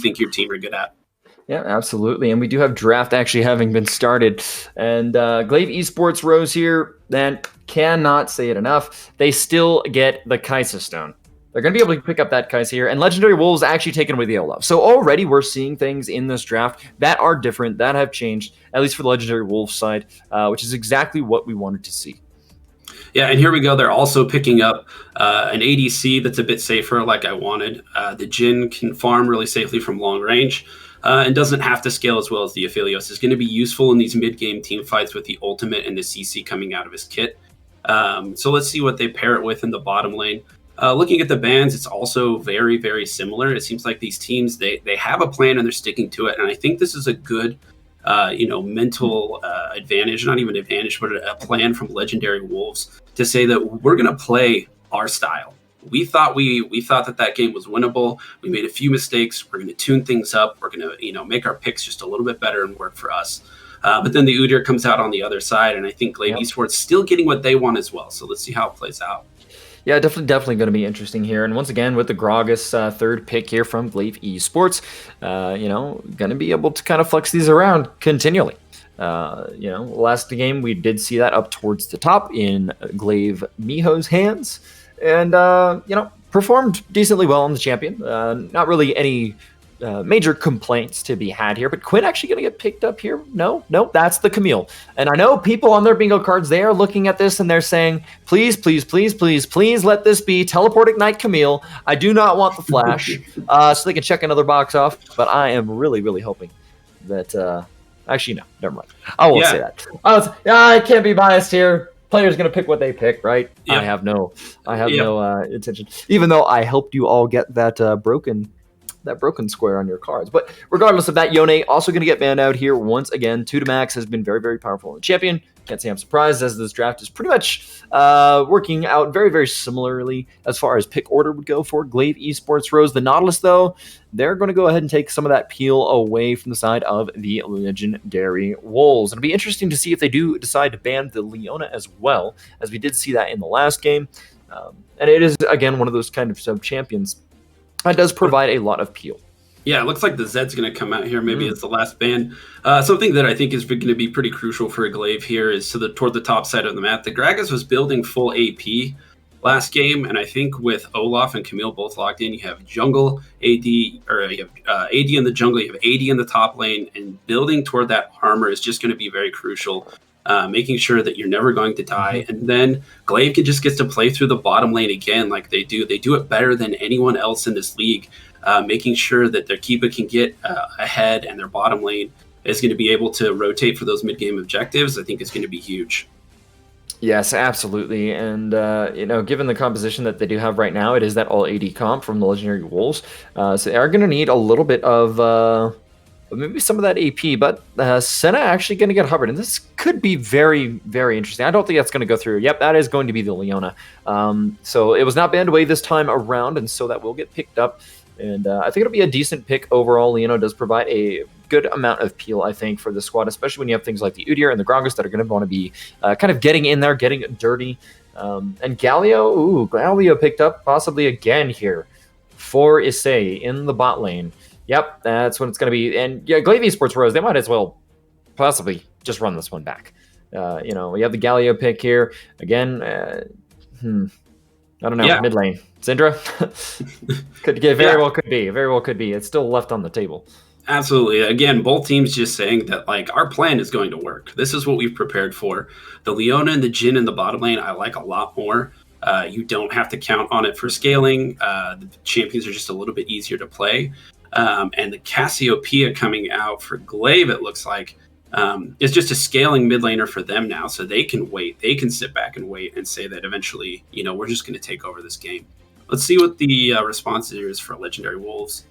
think your team are good at. Yeah, absolutely. And we do have draft actually having been started. And Glaive Esports Rose here, then cannot say it enough. They still get the Kaisa Stone. They're going to be able to pick up that Kaisa here. And Legendary Wolves actually taken away the Olaf. So already we're seeing things in this draft that are different, that have changed, at least for the Legendary Wolves side, which is exactly what we wanted to see. Yeah, and here we go. They're also picking up an ADC that's a bit safer, like I wanted. The Jhin can farm really safely from long range and doesn't have to scale as well as the Aphelios. Is going to be useful in these mid-game team fights with the ultimate and the CC coming out of his kit. So let's see what they pair it with in the bottom lane. Looking at the bans, it's also very, very similar. It seems like these teams, they have a plan and they're sticking to it. And I think this is a good mental advantage, not even advantage, but a plan from Legendary Wolves to say that we're going to play our style. We thought that game was winnable. We made a few mistakes. We're going to tune things up. We're going to make our picks just a little bit better and work for us. But then the Udyr comes out on the other side, and I think Glaive Esports still getting what they want as well. So let's see how it plays out. Yeah, definitely going to be interesting here. And once again, with the Gragas third pick here from Glaive Esports, going to be able to kind of flex these around continually. Last game, we did see that up towards the top in Glaive Miho's hands. And, performed decently well on the champion. Not really any major complaints to be had here, but Quinn actually going to get picked up here? No, that's the Camille. And I know people on their bingo cards, they are looking at this and they're saying, please let this be Teleport Ignite Camille. I do not want the flash, so they can check another box off, but I am really, really hoping that, actually, no, never mind. I won't say that. I can't be biased here. Player's going to pick what they pick, right? Yeah. I have no intention, even though I helped you all get that broken square on your cards. But regardless of that, Yone also going to get banned out here once again. 2 to max has been very, very powerful in the champion. Can't say I'm surprised, as this draft is pretty much working out very, very similarly as far as pick order would go for Glaive Esports Rose. The Nautilus, though, they're going to go ahead and take some of that peel away from the side of the Legendary Wolves. It'll be interesting to see if they do decide to ban the Leona as well, as we did see that in the last game. And it is, again, one of those kind of sub-champions that does provide a lot of peel. Yeah, it looks like the Zed's going to come out here. Maybe it's the last ban. Something that I think is going to be pretty crucial for a Glaive here is toward the top side of the map. The Gragas was building full AP last game, and I think with Olaf and Camille both locked in, you have jungle AD, or you have AD in the jungle, you have AD in the top lane, and building toward that armor is just going to be very crucial. Making sure that you're never going to die. And then Glaive just gets to play through the bottom lane again like they do. They do it better than anyone else in this league, making sure that their keeper can get ahead and their bottom lane is going to be able to rotate for those mid-game objectives. I think it's going to be huge. Yes, absolutely. And, given the composition that they do have right now, it is that all AD comp from the Legendary Wolves. So they are going to need a little bit of... maybe some of that AP, but Senna actually going to get Hubbard, and this could be very, very interesting. I don't think that's going to go through. Yep, that is going to be the Leona. So it was not banned away this time around, and so that will get picked up. And I think it'll be a decent pick overall. Leona does provide a good amount of peel, I think, for the squad, especially when you have things like the Udyr and the Gragas that are going to want to be kind of getting in there, getting dirty. And Galio picked up possibly again here for Issei in the bot lane. Yep, that's what it's going to be. And yeah, Glaive Esports Rose, they might as well possibly just run this one back. We have the Galio pick here. Again, I don't know, mid lane. Syndra? Very well could be. It's still left on the table. Absolutely. Again, both teams just saying that, our plan is going to work. This is what we've prepared for. The Leona and the Jhin in the bottom lane, I like a lot more. You don't have to count on it for scaling. The champions are just a little bit easier to play. And the Cassiopeia coming out for Glaive, it looks like, is just a scaling mid laner for them now. So they can wait. They can sit back and wait and say that eventually, we're just going to take over this game. Let's see what the response is for Legendary Wolves.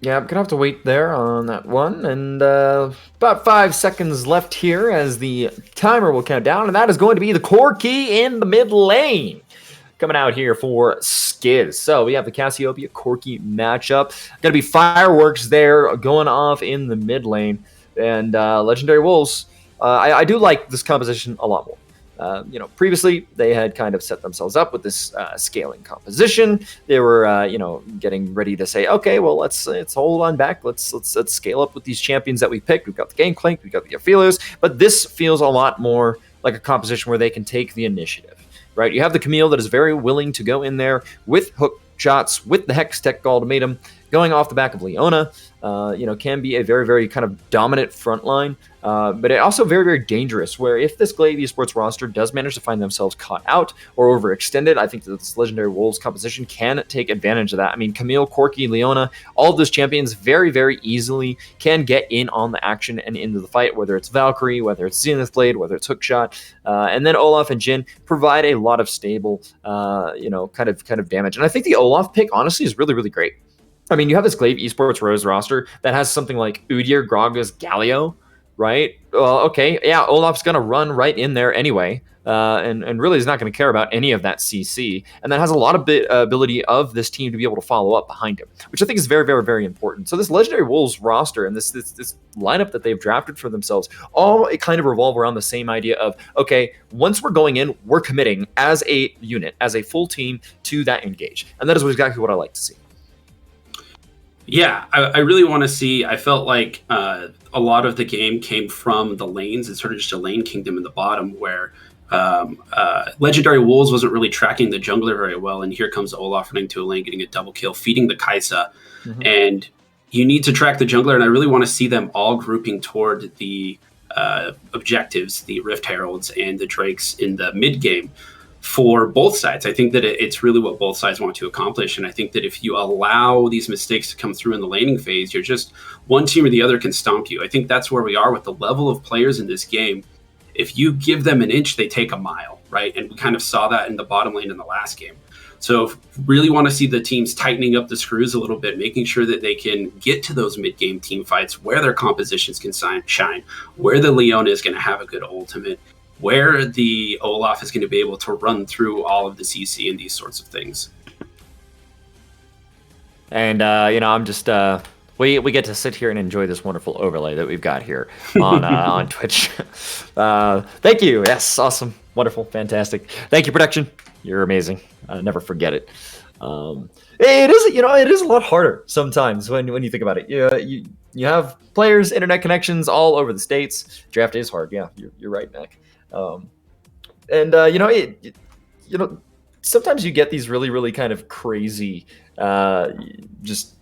Yeah, I'm going to have to wait there on that one. And about 5 seconds left here as the timer will count down. And that is going to be the core key in the mid lane. Coming out here for Skiz. So we have the Cassiopeia Corki matchup. Going to be fireworks there going off in the mid lane. And Legendary Wolves, I do like this composition a lot more. Previously they had kind of set themselves up with this scaling composition. They were, getting ready to say, okay, well, let's hold on back. Let's scale up with these champions that we picked. We've got the Gangplank, we've got the Aphelios, but this feels a lot more like a composition where they can take the initiative, right? You have the Camille that is very willing to go in there with hook shots, with the Hex Tech ultimatum, going off the back of Leona, can be a very, very kind of dominant front line, but it also very, very dangerous, where if this Glaive Esports roster does manage to find themselves caught out or overextended, I think that this Legendary Wolves composition can take advantage of that. I mean, Camille, Corki, Leona, all of those champions very, very easily can get in on the action and into the fight, whether it's Valkyrie, whether it's Zenith Blade, whether it's Hookshot, and then Olaf and Jhin provide a lot of stable, kind of damage. And I think the Olaf pick, honestly, is really, really great. I mean, you have this Glaive Esports Rose roster that has something like Udyr, Gragas, Galio, right? Well, okay, yeah, Olaf's going to run right in there anyway, and really is not going to care about any of that CC, and that has a lot of ability of this team to be able to follow up behind him, which I think is very, very, very important. So this Legendary Wolves roster and this lineup that they've drafted for themselves, all kind of revolve around the same idea of, okay, once we're going in, we're committing as a unit, as a full team to that engage, and that is exactly what I like to see. Yeah, I really want to see. I felt like a lot of the game came from the lanes. It's sort of just a lane kingdom in the bottom where Legendary Wolves wasn't really tracking the jungler very well. And here comes Olaf running to a lane, getting a double kill, feeding the Kai'Sa. Mm-hmm. And you need to track the jungler. And I really want to see them all grouping toward the objectives, the Rift Heralds and the Drakes in the mid game. For both sides. I think that it's really what both sides want to accomplish. And I think that if you allow these mistakes to come through in the laning phase, you're just one team or the other can stomp you. I think that's where we are with the level of players in this game. If you give them an inch, they take a mile, right? And we kind of saw that in the bottom lane in the last game. So really want to see the teams tightening up the screws a little bit, making sure that they can get to those mid-game team fights where their compositions can shine, where the Leona is going to have a good ultimate, where the Olaf is going to be able to run through all of the CC and these sorts of things. And, I'm just, we get to sit here and enjoy this wonderful overlay that we've got here on Twitch. Thank you. Yes, awesome. Wonderful. Fantastic. Thank you, production. You're amazing. I'll never forget it. It is a lot harder sometimes when you think about it. You have players, internet connections all over the States. Draft is hard. Yeah, you're right, Mac. Sometimes you get these really, really kind of crazy, just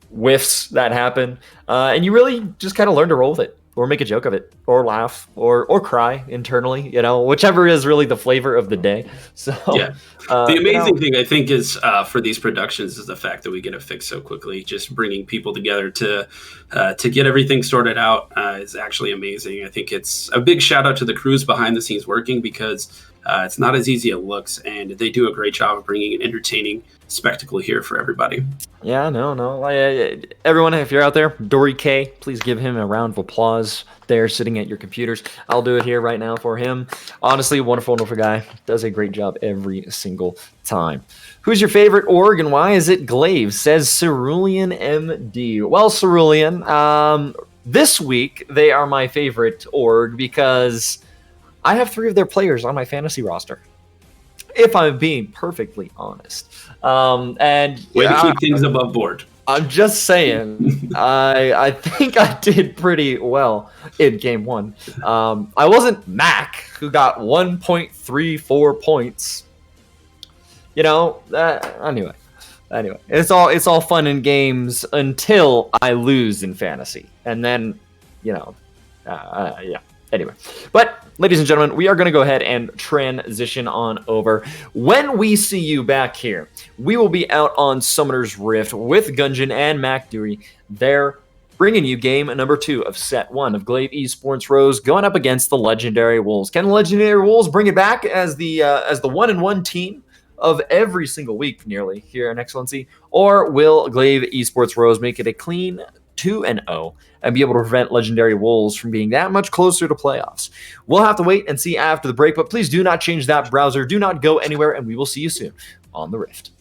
whiffs that happen, and you really just kind of learn to roll with it, or make a joke of it, or laugh, or cry internally, whichever is really the flavor of the day. So yeah, the amazing thing I think is for these productions is the fact that we get it fixed so quickly. Just bringing people together to get everything sorted out is actually amazing. I think it's a big shout out to the crews behind the scenes working, because it's not as easy as it looks, and they do a great job of bringing an entertaining spectacle here for everybody. Yeah, no. Everyone, if you're out there, Dory K, please give him a round of applause there sitting at your computers. I'll do it here right now for him. Honestly, wonderful, wonderful guy. Does a great job every single time. Who's your favorite org and why is it Glaive? Says Cerulean MD. Well, Cerulean, this week they are my favorite org because I have 3 of their players on my fantasy roster, if I'm being perfectly honest. And way to keep things above board. I'm just saying, I think I did pretty well in game 1. I wasn't Mac, who got 1.34 points. Anyway, it's all fun and games until I lose in fantasy, and then, yeah. Anyway, but ladies and gentlemen, we are going to go ahead and transition on over. When we see you back here, we will be out on Summoner's Rift with Gungeon and MacDury. They're bringing you game number 2 of set 1 of Glaive Esports Rose, going up against the Legendary Wolves. Can the Legendary Wolves bring it back as the 1-1 team of every single week, nearly, here in Excellency? Or will Glaive Esports Rose make it a clean 2-0 and be able to prevent Legendary Wolves from being that much closer to playoffs? We'll have to wait and see after the break, but please do not change that browser. Do not go anywhere, and we will see you soon on the Rift.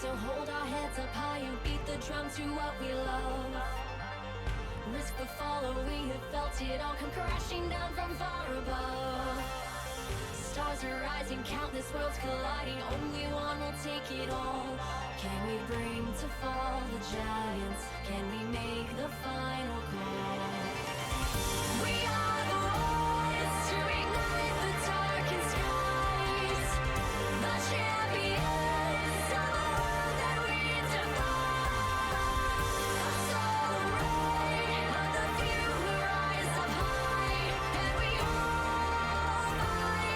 So hold our heads up high and beat the drum to what we love. Risk the fall, we have felt it all come crashing down from far above. Stars are rising, countless worlds colliding, only one will take it all. Can we bring to fall the giants? Can we make the final call? We are the ones to ignite the darkened skies. The champions of the world that we defy. The soul ray of the few who rise up high, and we all fight at the last lives.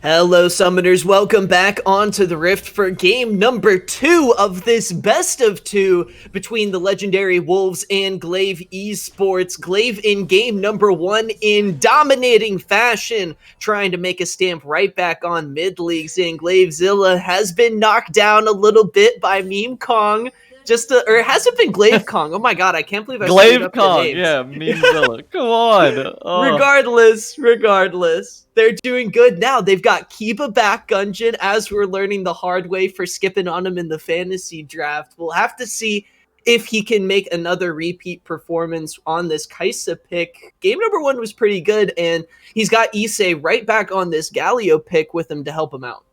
Hello, Summoners. Welcome back onto the Rift for game number 2 of this best of 2 between the legendary Wolves and Glaive Esports. Glaive in game number 1 in dominating fashion, trying to make a stamp right back on mid-leagues. And Glaivezilla has been knocked down a little bit by Meme Kong. Or has it been Glaive Kong? Oh my god, I can't believe I screwed up the names. Yeah, Memezilla. Come on. Regardless, they're doing good now. They've got Kiba back Gungeon, as we're learning the hard way for skipping on him in the fantasy draft. We'll have to see if he can make another repeat performance on this Kaisa pick. Game number 1 was pretty good, and he's got Issei right back on this Galio pick with him to help him out.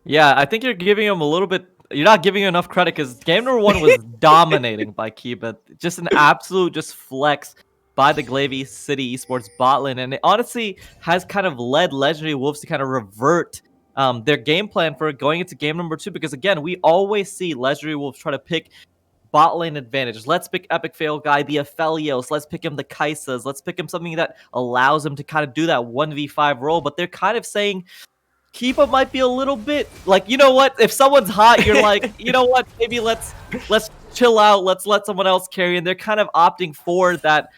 Yeah, I think you're giving him a little bit. You're not giving him enough credit because game number 1 was dominating by Kiba. Just an absolute flex by the Glaive City Esports bot lane. And it honestly has kind of led Legendary Wolves to kind of revert their game plan for going into game number 2. Because again, we always see Legendary Wolves try to pick bot lane advantage. Let's pick Epic Fail Guy, the Aphelios. Let's pick him the Kaisas. Let's pick him something that allows him to kind of do that 1v5 role. But they're kind of saying Kiba might be a little bit like, you know what? If someone's hot, you're like, you know what? Maybe let's chill out, let's let someone else carry, and they're kind of opting for that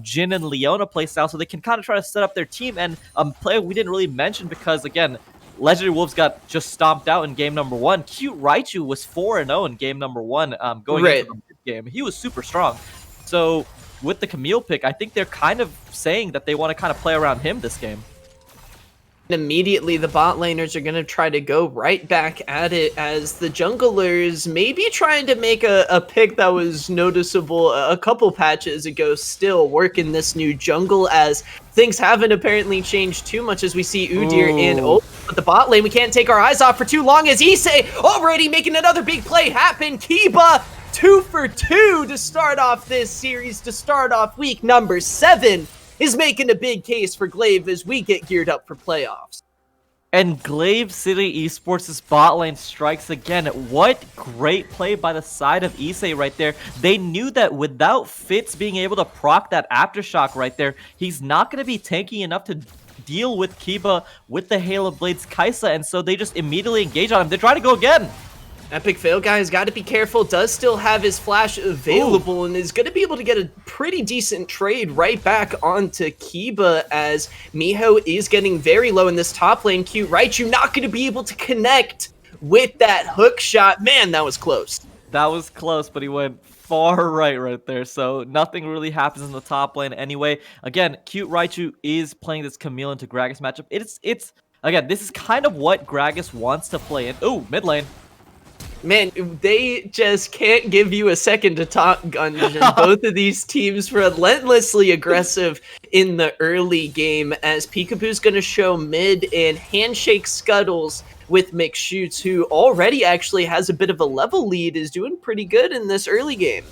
Jin and Leona playstyle so they can kind of try to set up their team. And player we didn't really mention because, again, Legendary Wolves got just stomped out in game number 1. Cute Raichu was 4-0 in game number 1 going into the mid game. He was super strong. So with the Camille pick, I think they're kind of saying that they want to kind of play around him this game. Immediately, the bot laners are going to try to go right back at it as the junglers maybe trying to make a pick that was noticeable a couple patches ago, still working this new jungle as things haven't apparently changed too much as we see Udyr in but the bot lane. We can't take our eyes off for too long as Issei already making another big play happen. Kiba 2 for 2 to start off this series, to start off week number 7. Is making a big case for Glaive as we get geared up for playoffs. And Glaive City Esports' bot lane strikes again. What great play by the side of Issei right there. They knew that without Fitz being able to proc that Aftershock right there, he's not going to be tanky enough to deal with Kiba with the Hail of Blades Kaisa, and so they just immediately engage on him. They're trying to go again. Epic Fail guy has got to be careful, does still have his flash available and is going to be able to get a pretty decent trade right back onto Kiba as Miho is getting very low in this top lane. Cute Raichu not going to be able to connect with that hook shot. Man, that was close. That was close, but he went far right there, so nothing really happens in the top lane anyway. Again, Cute Raichu is playing this Camille into Gragas matchup. It's again, this is kind of what Gragas wants to play in. Ooh, mid lane. Man, they just can't give you a second to talk, Gungeon. Both of these teams relentlessly aggressive in the early game as Peekaboo's going to show mid and handshake scuttles with McShoots, who already actually has a bit of a level lead, is doing pretty good in this early game.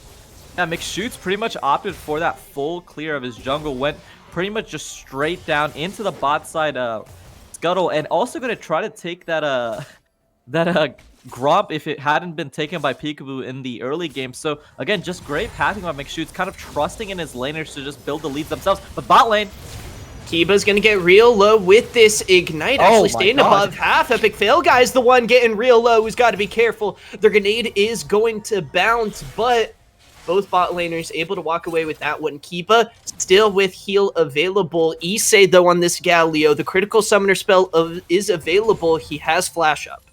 Yeah, McShoots pretty much opted for that full clear of his jungle, went pretty much just straight down into the bot side scuttle, and also going to try to take that Gromp if it hadn't been taken by Peekaboo in the early game. So again, just great pathing by McShoots, kind of trusting in his laners to just build the leads themselves. But bot lane, Kiba's gonna get real low with this Ignite, actually staying above half. Epic Fail guy's the one getting real low who's got to be careful. Their grenade is going to bounce, but both bot laners able to walk away with that one. Kiba still with heal available. Issei though on this Galio, the critical summoner spell is available. He has flash up.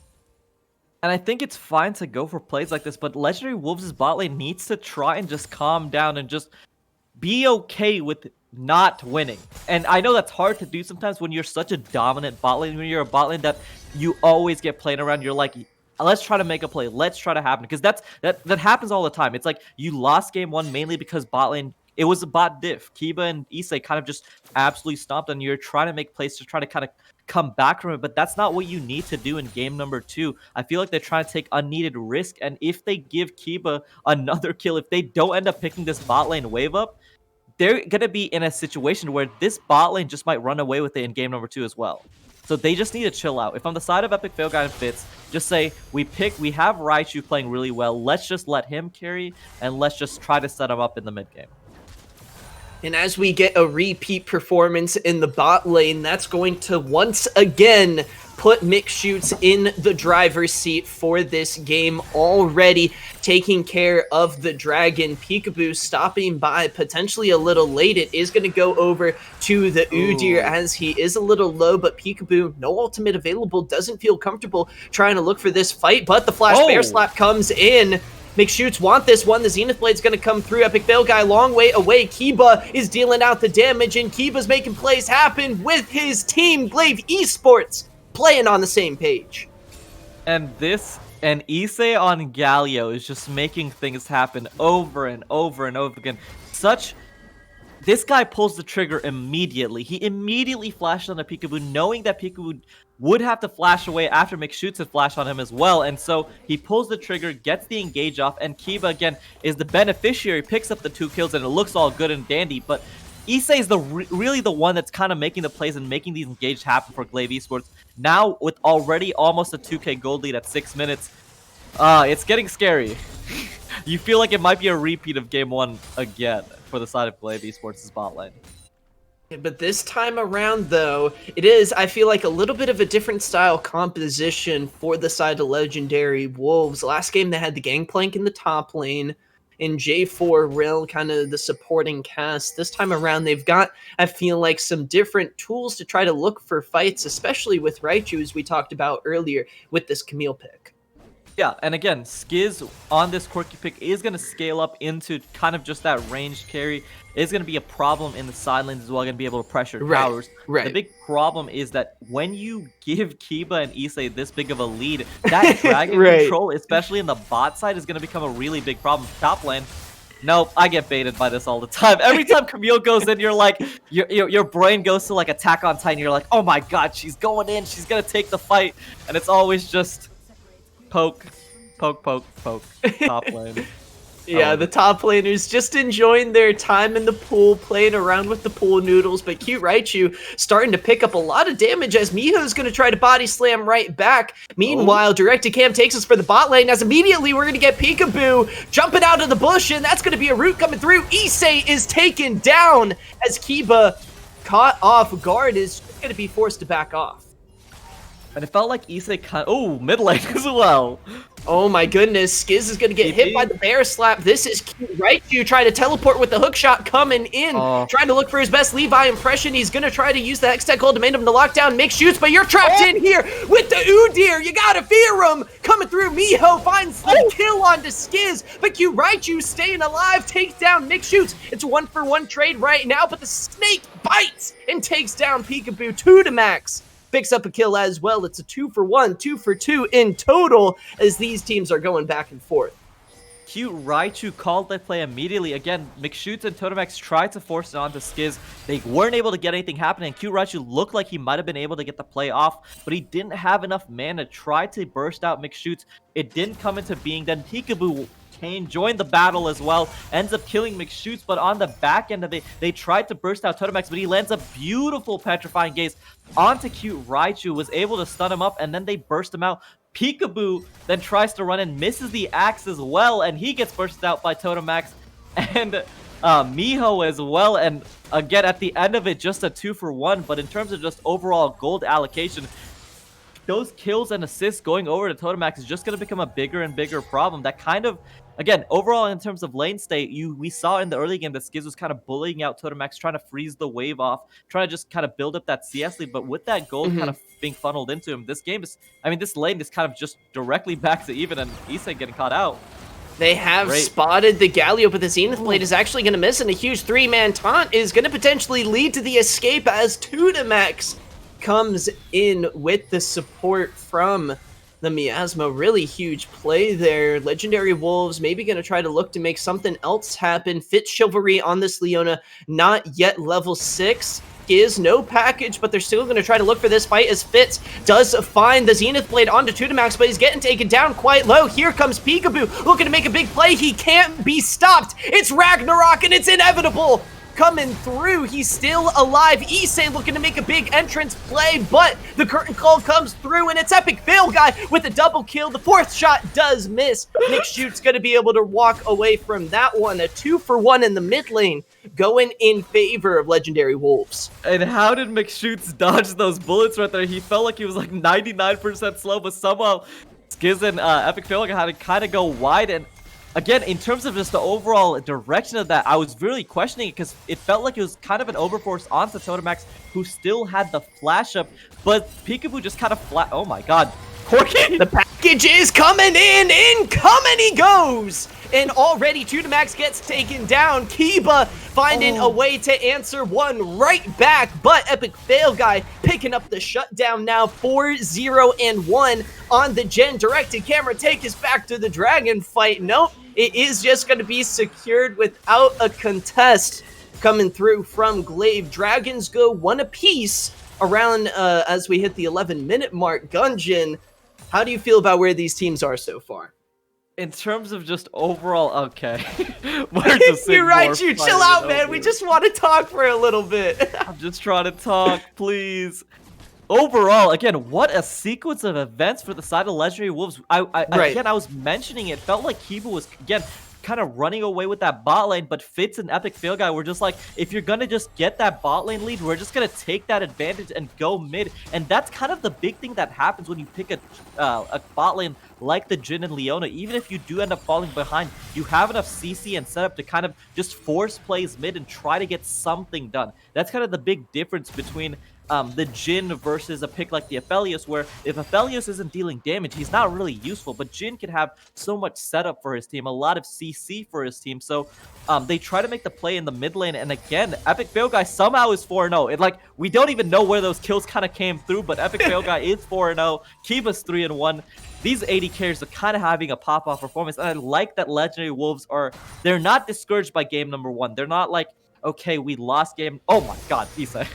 and I think it's fine to go for plays like this, but Legendary Wolves' bot lane needs to try and just calm down and just be okay with not winning. And I know that's hard to do sometimes when you're such a dominant bot lane, when you're a bot lane that you always get played around. You're like, let's try to make a play, let's try to happen, because that happens all the time. It's like you lost game 1 mainly because bot lane, it was a bot diff. Kiba and Issei kind of just absolutely stomped, and you're trying to make plays to try to kind of come back from it, but that's not what you need to do in game number 2. I feel like they're trying to take unneeded risk, and if they give Kiba another kill, if they don't end up picking this bot lane wave up, they're going to be in a situation where this bot lane just might run away with it in game number 2 as well. So they just need to chill out. If on the side of Epic Fail Guy and Fitz, just say, we have Raichu playing really well, let's just let him carry, and let's just try to set him up in the mid game. And as we get a repeat performance in the bot lane, that's going to once again put McShoots in the driver's seat for this game, already taking care of the dragon. Peekaboo stopping by potentially a little late. It is going to go over to the Udyr as he is a little low, but Peekaboo, no ultimate available, doesn't feel comfortable trying to look for this fight, but the flash bear slap comes in. McShoots want this one. The Zenith Blade's going to come through. Epic Fail Guy long way away. Kiba is dealing out the damage, and Kiba's making plays happen with his team, Glaive Esports, playing on the same page. And Issei on Galio is just making things happen over and over and over again. This guy pulls the trigger immediately. He immediately flashed on a Peekaboo, knowing that Peekaboo would have to flash away after McShoots had flashed on him as well. And so he pulls the trigger, gets the engage off, and Kiba, again, is the beneficiary, picks up the 2 kills, and it looks all good and dandy. But Issei is really the one that's kind of making the plays and making these engages happen for Glaive Esports. Now, with already almost a 2k gold lead at 6 minutes, it's getting scary. You feel like it might be a repeat of game 1 again for the side of Glaive Esports' bot lane. But this time around, though, it is, I feel like, a little bit of a different style composition for the side of Legendary Wolves. Last game, they had the Gangplank in the top lane, and J4 Rill, kind of the supporting cast. This time around, they've got, I feel like, some different tools to try to look for fights, especially with Raichu, as we talked about earlier, with this Camille pick. Yeah, and again, Skiz on this quirky pick is going to scale up into kind of just that ranged carry. Is going to be a problem in the side lanes as well, going to be able to pressure towers. Right. The big problem is that when you give Kiba and Issei this big of a lead, that dragon control, especially in the bot side, is going to become a really big problem. Top lane, nope, I get baited by this all the time. Every time Camille goes in, you're like, your brain goes to like Attack on Titan. You're like, oh my god, she's going in, she's going to take the fight. And it's always just poke, poke, poke, poke, top lane. Yeah, the top laners just enjoying their time in the pool, playing around with the pool noodles, but cute Raichu starting to pick up a lot of damage as Miho's going to try to body slam right back. Meanwhile, Directed Cam takes us for the bot lane as immediately we're going to get Peekaboo jumping out of the bush, and that's going to be a root coming through. Issei is taken down as Kiba, caught off guard, is going to be forced to back off. And it felt like Issei mid lane as well. Oh my goodness, Skiz is going to get hit by the bear slap. This is cute. Raichu trying to teleport with the hook shot coming in. Trying to look for his best Levi impression. He's going to try to use the X-Tech ult to make him to lock down Mick shoots, but you're trapped in here with the Udyr. You gotta fear him. Coming through, Miho finds the kill onto Skiz, but cute Raichu staying alive, takes down Mick shoots. It's a 1-for-1 trade right now, but the snake bites and takes down Peekaboo 2 to max. Picks up a kill as well. It's a 2-for-1, 2-for-2 in total as these teams are going back and forth. Cute Raichu called that play immediately. Again, McShoots and Totemex tried to force it onto Skiz. They weren't able to get anything happening. Cute Raichu looked like he might have been able to get the play off, but he didn't have enough mana. Tried to burst out McShoots. It didn't come into being. Then Peekaboo joined the battle as well, ends up killing McShoots, but on the back end of it, they tried to burst out Totemex, but he lands a beautiful Petrifying Gaze onto cute Raichu, was able to stun him up, and then they burst him out. Peekaboo then tries to run and misses the axe as well, and he gets bursted out by Totemax and Miho as well, and again, at the end of it, just a 2-for-1, but in terms of just overall gold allocation, those kills and assists going over to Totemax is just going to become a bigger and bigger problem. That kind of, again, overall in terms of lane state, we saw in the early game that Skiz was kind of bullying out Totemax, trying to freeze the wave off, trying to just kind of build up that CS lead, but with that gold kind of being funneled into him, this game is, this lane is kind of just directly back to even, and Issei getting caught out. They have spotted the Galio, but the Zenith Blade is actually going to miss, and a huge 3-man taunt is going to potentially lead to the escape as Totemax comes in with the support from the Miasma. Really huge play there. Legendary Wolves maybe going to try to look to make something else happen. Fit Chivalry on this Leona, not yet level 6. Is no package, but they're still going to try to look for this fight as Fitz does find the Zenith Blade onto Totemax, but he's getting taken down quite low. Here comes Peekaboo looking to make a big play. He can't be stopped. It's Ragnarok and it's inevitable. Coming through, he's still alive. Issei looking to make a big entrance play, but the curtain call comes through, and it's Epic Fail Guy with a double kill. The 4th shot does miss. Nick Shoot's going to be able to walk away from that one. A 2-for-1 in the mid lane, going in favor of Legendary Wolves. And how did McShoots dodge those bullets right there? He felt like he was like 99% slow, but somehow Skiz and Epic Fail Guy had to kind of go wide. And again, in terms of just the overall direction of that, I was really questioning it because it felt like it was kind of an overforce onto Totemax, who still had the flash up, but Peekaboo just kind of oh my god. Corky! The package is coming in coming he goes! And already Totemax gets taken down. Kiba finding a way to answer one right back, but Epic Fail Guy picking up the shutdown now, 4-0-1 on the Gen. Directed camera take us back to the dragon fight. Nope, it is just going to be secured without a contest coming through from Glaive. Dragons go one apiece around as we hit the 11-minute mark. Gungeon, how do you feel about where these teams are so far? In terms of just overall, okay. We're just You're right, you chill out, man. We just want to talk for a little bit. I'm just trying to talk, please. Overall, again, what a sequence of events for the side of Legendary Wolves. Again, I was mentioning it felt like Kiba was, again, kind of running away with that bot lane, but Fitz and Epic Fail Guy were just like, if you're gonna just get that bot lane lead, we're just gonna take that advantage and go mid. And that's kind of the big thing that happens when you pick a bot lane like the Jhin and Leona. Even if you do end up falling behind, you have enough CC and setup to kind of just force plays mid and try to get something done. That's kind of the big difference between the Jhin versus a pick like the Aphelios, where if Aphelios isn't dealing damage, he's not really useful, but Jhin can have so much setup for his team, a lot of CC for his team. So they try to make the play in the mid lane, and again, Epic Fail Guy somehow is 4-0. Like, we don't even know where those kills kind of came through, but Epic Fail Guy is 4-0, Kiva's 3-1. These AD carries are kind of having a pop-off performance, and I like that Legendary Wolves they're not discouraged by game number 1. They're not like, okay, we lost game. Oh my god, Isa.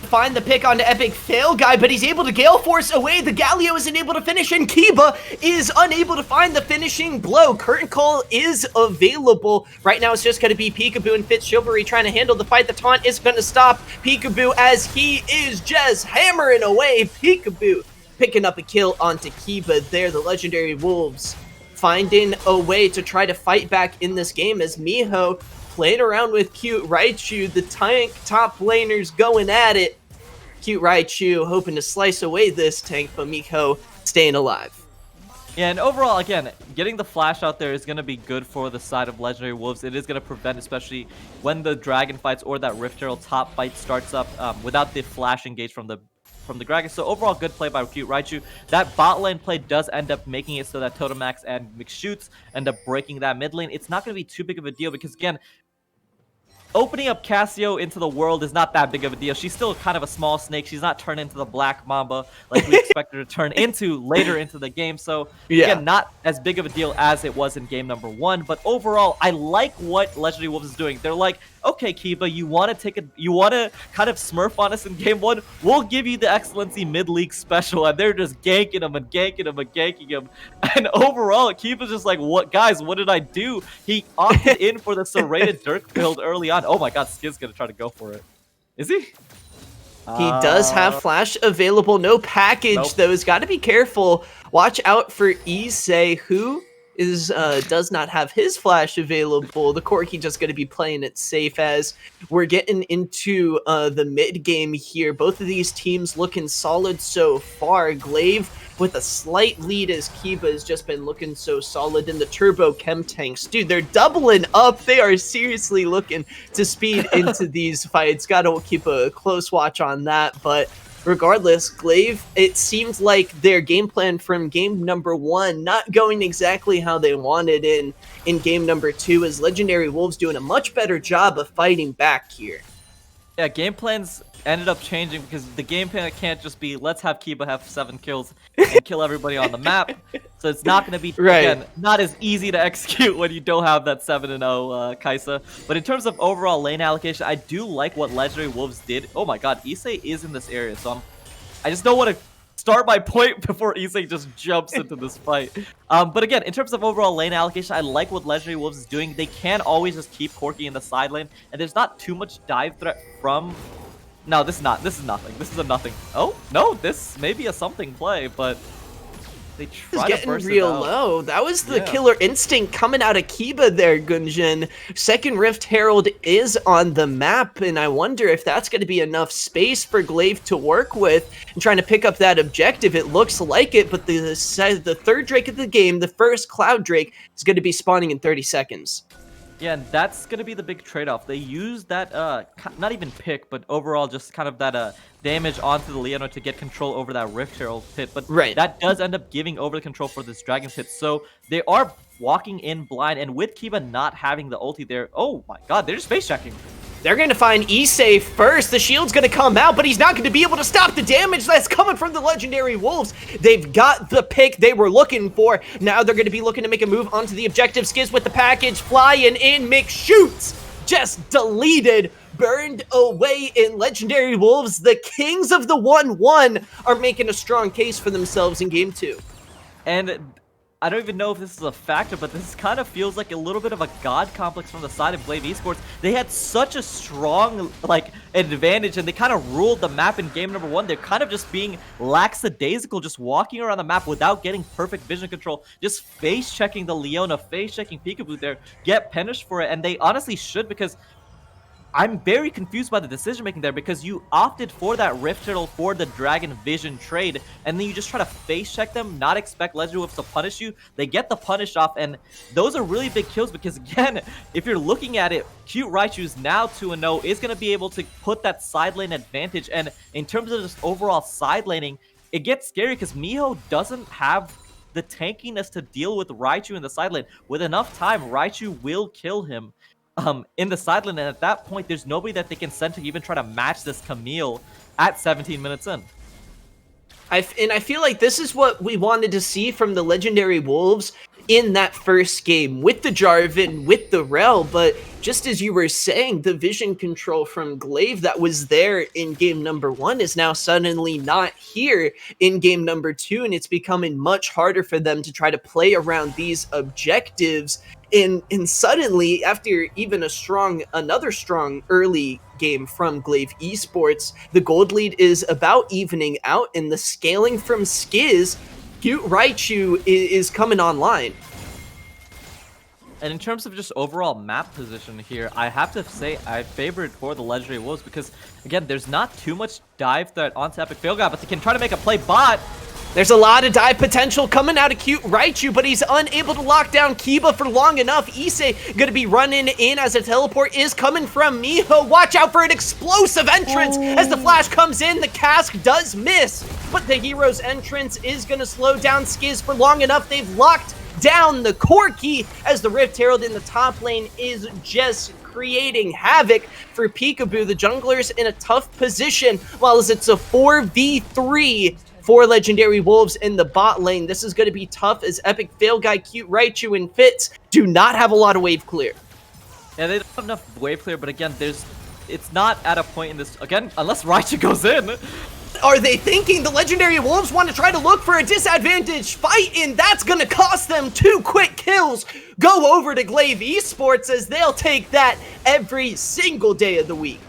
Find the pick onto Epic Fail Guy, but he's able to Gale Force away. The Galio isn't able to finish, and Kiba is unable to find the finishing blow. Curtain Call is available. Right now, it's just going to be Peekaboo and Fitz Chivalry trying to handle the fight. The taunt is going to stop Peekaboo as he is just hammering away. Peekaboo picking up a kill onto Kiba there. The Legendary Wolves finding a way to try to fight back in this game as Miho playing around with Cute Raichu, the tank top laners going at it. Cute Raichu hoping to slice away this tank, but Miho staying alive. Yeah, and overall, again, getting the flash out there is going to be good for the side of Legendary Wolves. It is going to prevent, especially when the Dragon fights or that Rift Herald top fight starts up without the flash engage from the Dragon. So overall, good play by Cute Raichu. That bot lane play does end up making it so that Totemax and McShoots end up breaking that mid lane. It's not going to be too big of a deal because, again, opening up Cassio into the world is not that big of a deal. She's still kind of a small snake. She's not turned into the Black Mamba like we expect her to turn into later into the game. So, again, not as big of a deal as it was in game number 1. But overall, I like what Legendary Wolves is doing. They're like, okay, Kiba, you want to kind of smurf on us in game 1? We'll give you the Excellency mid-league special. And they're just ganking him and ganking him and ganking him. And overall, Kiba's just like, what, guys, what did I do? He opted in for the serrated Dirk build early on. Oh my god, Skid's gonna try to go for it. Is he? He does have flash available. No package, though. He's got to be careful. Watch out for Issei, who does not have his flash available. The Corki just going to be playing it safe as we're getting into the mid game here. Both of these teams looking solid so far. Glaive with a slight lead as Kiba has just been looking so solid in the Turbo Chem Tanks. Dude, they're doubling up. They are seriously looking to speed into these fights. Got to keep a close watch on that, but regardless, Glaive, it seemed like their game plan from game number 1 not going exactly how they wanted in game number 2, as Legendary Wolves doing a much better job of fighting back here. Yeah, game plans ended up changing because the game plan can't just be, let's have Kiba have 7 kills and kill everybody on the map. So it's not going to be, again, not as easy to execute when you don't have that 7-0 Kaisa. But in terms of overall lane allocation, I do like what Legendary Wolves did. Oh my god, Issei is in this area, so I just don't want to start my point before Issei just jumps into this fight. But again, in terms of overall lane allocation, I like what Legendary Wolves is doing. They can always just keep Corki in the side lane, and there's not too much dive threat from... No, this is nothing. This is a nothing. Oh, no, this may be a something play, but they try to burst real it out. low. That was the killer instinct coming out of Kiba there, Gunjin. Second Rift Herald is on the map, and I wonder if that's going to be enough space for Glaive to work with and trying to pick up that objective. It looks like it, but the third Drake of the game, the first Cloud Drake, is going to be spawning in 30 seconds. Yeah, and that's going to be the big trade-off. They use that, not even pick, but overall just kind of that damage onto the Leona to get control over that Rift Herald pit. But that does end up giving over the control for this Dragon pit. So they are walking in blind, and with Kiba not having the ulti there, oh my god, they're just face checking. They're going to find Issei first. The shield's going to come out, but he's not going to be able to stop the damage that's coming from the Legendary Wolves. They've got the pick they were looking for. Now they're going to be looking to make a move onto the objective. Skiz with the package, flying in. McShoots just deleted, burned away in Legendary Wolves. The Kings of the 1-1 are making a strong case for themselves in game 2. And I don't even know if this is a factor, but this kind of feels like a little bit of a god complex from the side of Glaive Esports. They had such a strong, like, advantage, and they kind of ruled the map in game number 1. They're kind of just being lackadaisical, just walking around the map without getting perfect vision control, just face-checking the Leona, face-checking Peekaboo there, get punished for it, and they honestly should, because I'm very confused by the decision making there, because you opted for that Rift Turtle for the Dragon Vision trade, and then you just try to face check them, not expect Legendary Wolves to punish you. They get the punish off, and those are really big kills, because again, if you're looking at it, Cute Raichu's now 2-0 is going to be able to put that side lane advantage, and in terms of just overall side laning, it gets scary because Miho doesn't have the tankiness to deal with Raichu in the side lane. With enough time, Raichu will kill him in the side lane, and at that point, there's nobody that they can send to even try to match this Camille at 17 minutes in. I feel like this is what we wanted to see from the Legendary Wolves in that first game with the Jarvan, with the Rel, but just as you were saying, the vision control from Glaive that was there in game number 1 is now suddenly not here in game number 2, and it's becoming much harder for them to try to play around these objectives. And suddenly, after even another strong early game from Glaive Esports, the gold lead is about evening out, and the scaling from Skiz, Cute Raichu is coming online. And in terms of just overall map position here, I have to say I favor it for the Legendary Wolves because, again, there's not too much dive threat onto Epic Fail Guy, but they can try to make a play bot. There's a lot of dive potential coming out of Cute Raichu, but he's unable to lock down Kiba for long enough. Issei gonna be running in as a teleport is coming from Miho. Watch out for an explosive entrance as the flash comes in. The cask does miss, but the hero's entrance is gonna slow down Skiz for long enough. They've locked down the Corki as the Rift Herald in the top lane is just creating havoc for Peekaboo. The jungler's in a tough position, while as it's a 4v3 for Legendary Wolves in the bot lane. This is going to be tough as Epic Fail Guy, Cute Raichu, and Fitz do not have a lot of wave clear. Yeah, they don't have enough wave clear, but again, it's not at a point in this, again, unless Raichu goes in. Are they thinking the Legendary Wolves want to try to look for a disadvantage fight, and that's going to cost them 2 quick kills? Go over to Glaive Esports as they'll take that every single day of the week.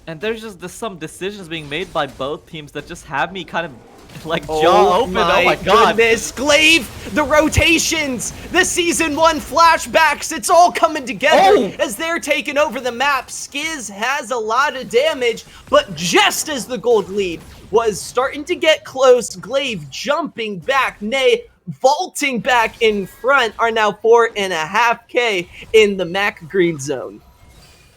And there's just some decisions being made by both teams that just have me kind of like jaw open. Oh my god. Goodness, Glaive, the rotations, the season 1 flashbacks, it's all coming together as they're taking over the map. Skiz has a lot of damage, but just as the gold lead was starting to get close, Glaive jumping back, nay, vaulting back in front, are now 4.5K in the Mac green zone.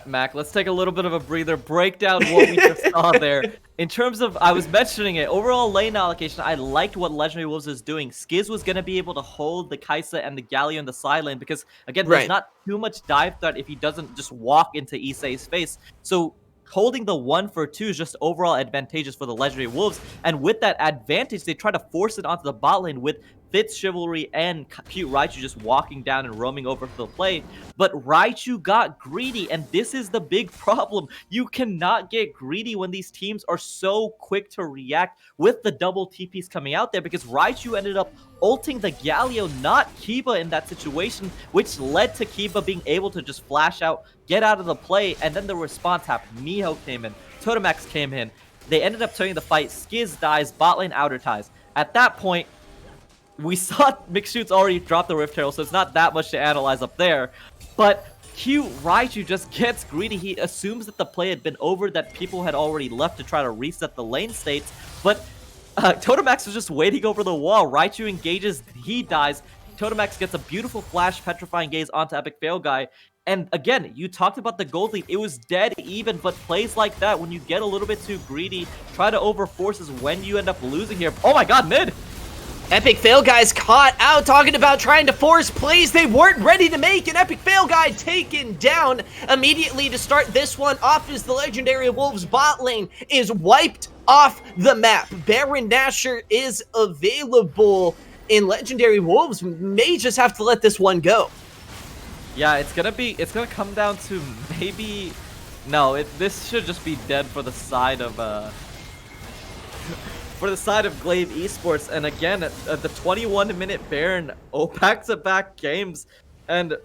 Mac, let's take a little bit of a breather, break down what we just saw there. In terms of, I was mentioning it, overall lane allocation, I liked what Legendary Wolves is doing. Skiz was going to be able to hold the Kaisa and the Galio in the side lane because, again, there's not too much dive threat if he doesn't just walk into Issei's face. So holding the 1 for 2 is just overall advantageous for the Legendary Wolves. And with that advantage, they try to force it onto the bot lane with Fitz, Chivalry, and Cute Raichu just walking down and roaming over to the play. But Raichu got greedy, and this is the big problem. You cannot get greedy when these teams are so quick to react with the double TPs coming out there, because Raichu ended up ulting the Galio, not Kiba in that situation, which led to Kiba being able to just flash out, get out of the play, and then the response happened. Miho came in, Totemex came in. They ended up turning the fight. Skiz dies, bot lane outer ties. At that point, we saw Mixshoot's already dropped the Rift Herald, so it's not that much to analyze up there. But Cute Raichu just gets greedy. He assumes that the play had been over, that people had already left to try to reset the lane states. But Totemex was just waiting over the wall. Raichu engages, he dies. Totemex gets a beautiful flash, petrifying gaze onto Epic Fail Guy. And again, you talked about the gold lead. It was dead even, but plays like that, when you get a little bit too greedy, try to overforce is when you end up losing here. Oh my god, mid! Epic Fail Guy's caught out, talking about trying to force plays they weren't ready to make, and Epic Fail Guy taken down immediately to start this one off as the Legendary Wolves bot lane is wiped off the map. Baron Nashor is available, and Legendary Wolves may just have to let this one go. Yeah, it's gonna come down to maybe, no, this should just be dead for the side of for the side of Glaive Esports. And again, the 21-minute Baron back-to-back games, and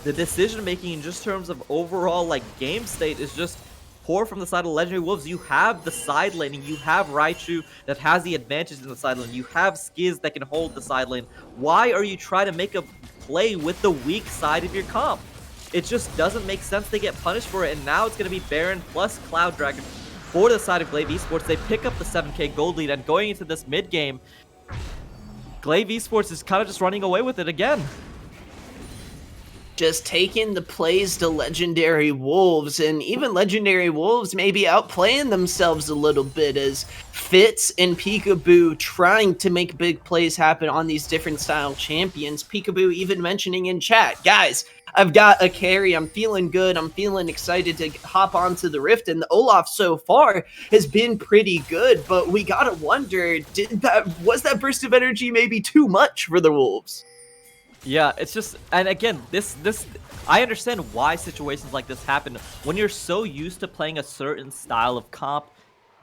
the decision making in just terms of overall like game state is just poor from the side of Legendary Wolves. You have the side laning, you have Raichu that has the advantage in the side lane, you have Skiz that can hold the side lane. Why are you trying to make a play with the weak side of your comp? It just doesn't make sense. They get punished for it, and now it's going to be Baron plus Cloud Dragon for the side of Glaive Esports. They pick up the 7k gold lead, and going into this mid game, Glaive Esports is kind of just running away with it again. Just taking the plays to Legendary Wolves, and even Legendary Wolves maybe outplaying themselves a little bit as Fitz and Peekaboo trying to make big plays happen on these different style champions. Peekaboo even mentioning in chat, guys, I've got a carry, I'm feeling good, I'm feeling excited to hop onto the Rift, and the Olaf so far has been pretty good, but we gotta wonder, was that burst of energy maybe too much for the Wolves? Yeah, it's just, and again, this I understand why situations like this happen when you're so used to playing a certain style of comp.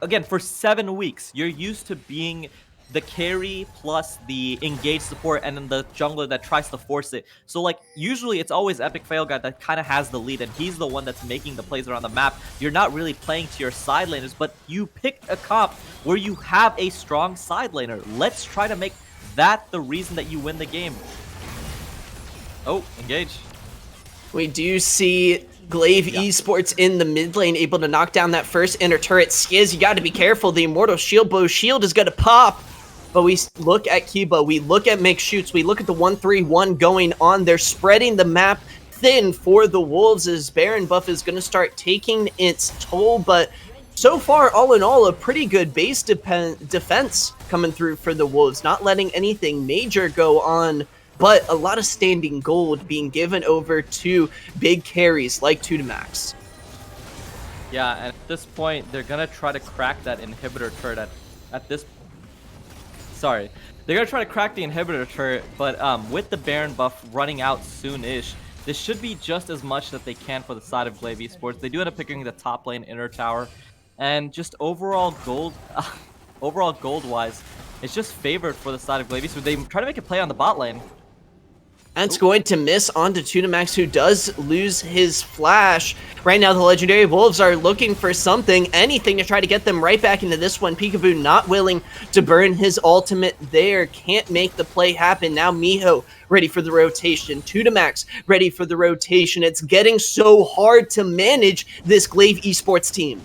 Again, for 7 weeks, you're used to being the carry plus the engaged support and then the jungler that tries to force it. So like usually it's always Epic Fail Guy that kind of has the lead, and he's the one that's making the plays around the map. You're not really playing to your side laners, but you picked a comp where you have a strong side laner. Let's try to make that the reason that you win the game. Oh, engage. We do see Glaive Esports in the mid lane able to knock down that first inner turret. Skiz, you got to be careful. The Immortal Shield Bow shield is going to pop. But we look at Kiba, we look at Mixed Shoots, we look at the 1-3-1 going on. They're spreading the map thin for the Wolves as Baron buff is going to start taking its toll. But so far, all in all, a pretty good base defense coming through for the Wolves. Not letting anything major go on, but a lot of standing gold being given over to big carries like Tutamax. Yeah, and at this point, they're going to try to crack that inhibitor turret at this... Sorry. They're going to try to crack the inhibitor turret, but with the Baron buff running out soon-ish, this should be just as much that they can for the side of Glaive Esports. They do end up picking the top lane inner tower, and just overall gold-wise, it's just favored for the side of Glaive Esports. They try to make a play on the bot lane. And it's going to miss onto Tutamax, who does lose his flash. Right now, the Legendary Wolves are looking for something, anything to try to get them right back into this one. Peekaboo not willing to burn his ultimate there. Can't make the play happen. Now Miho ready for the rotation. Tutamax ready for the rotation. It's getting so hard to manage this Glaive Esports team.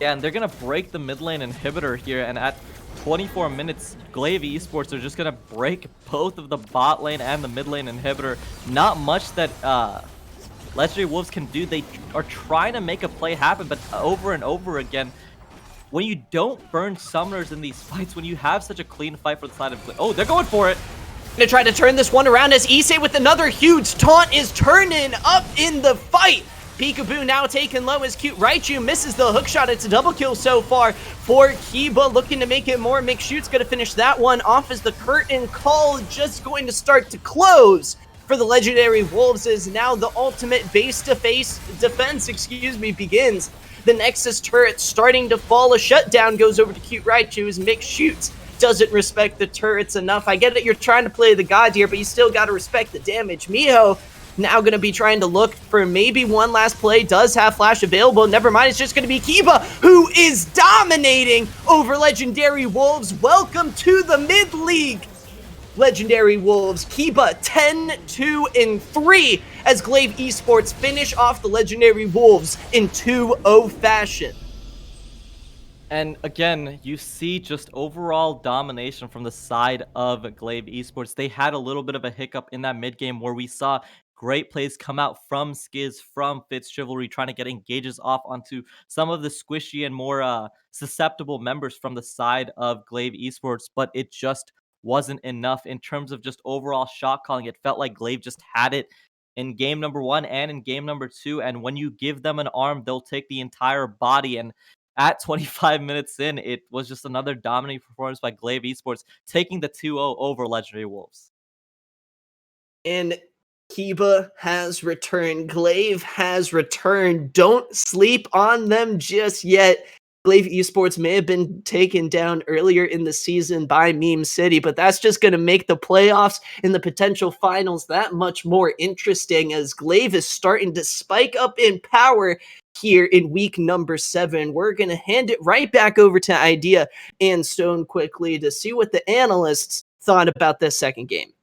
Yeah, and they're going to break the mid lane inhibitor here, and at 24 minutes, Glaive Esports are just going to break both of the bot lane and the mid lane inhibitor. Not much that Legendary Wolves can do. They are trying to make a play happen, but over and over again, when you don't burn summoners in these fights, when you have such a clean fight for the side of... Oh, they're going for it! Gonna try to turn this one around as Issei with another huge taunt is turning up in the fight. Peekaboo now taken low as cute Raichu misses the hookshot. It's a double kill so far for Kiba, looking to make it more. Mixed Shoot's gonna finish that one off as the curtain call just going to start to close for the Legendary Wolves as now the ultimate base-to-face defense, begins. The Nexus turret starting to fall. A shutdown goes over to cute Raichu as Mixed Shoots doesn't respect the turrets enough. I get that you're trying to play the god here, but you still got to respect the damage. Miho now going to be trying to look for maybe one last play. Does have flash available. Never mind. It's just going to be Kiba, who is dominating over Legendary Wolves. Welcome to the mid-league, Legendary Wolves. Kiba 10-2-3 as Glaive Esports finish off the Legendary Wolves in 2-0 fashion. And again, you see just overall domination from the side of Glaive Esports. They had a little bit of a hiccup in that mid game where we saw great plays come out from Skiz, from Fitz Chivalry, trying to get engages off onto some of the squishy and more susceptible members from the side of Glaive Esports, but it just wasn't enough in terms of just overall shot calling. It felt like Glaive just had it in game number 1 and in game number 2, and when you give them an arm, they'll take the entire body. And at 25 minutes in, it was just another dominating performance by Glaive Esports, taking the 2-0 over Legendary Wolves. And Kiba has returned. Glaive has returned. Don't sleep on them just yet. Glaive Esports may have been taken down earlier in the season by Meme City, but that's just going to make the playoffs and the potential finals that much more interesting as Glaive is starting to spike up in power here in week number 7. We're going to hand it right back over to Idea and Stone quickly to see what the analysts thought about this second game.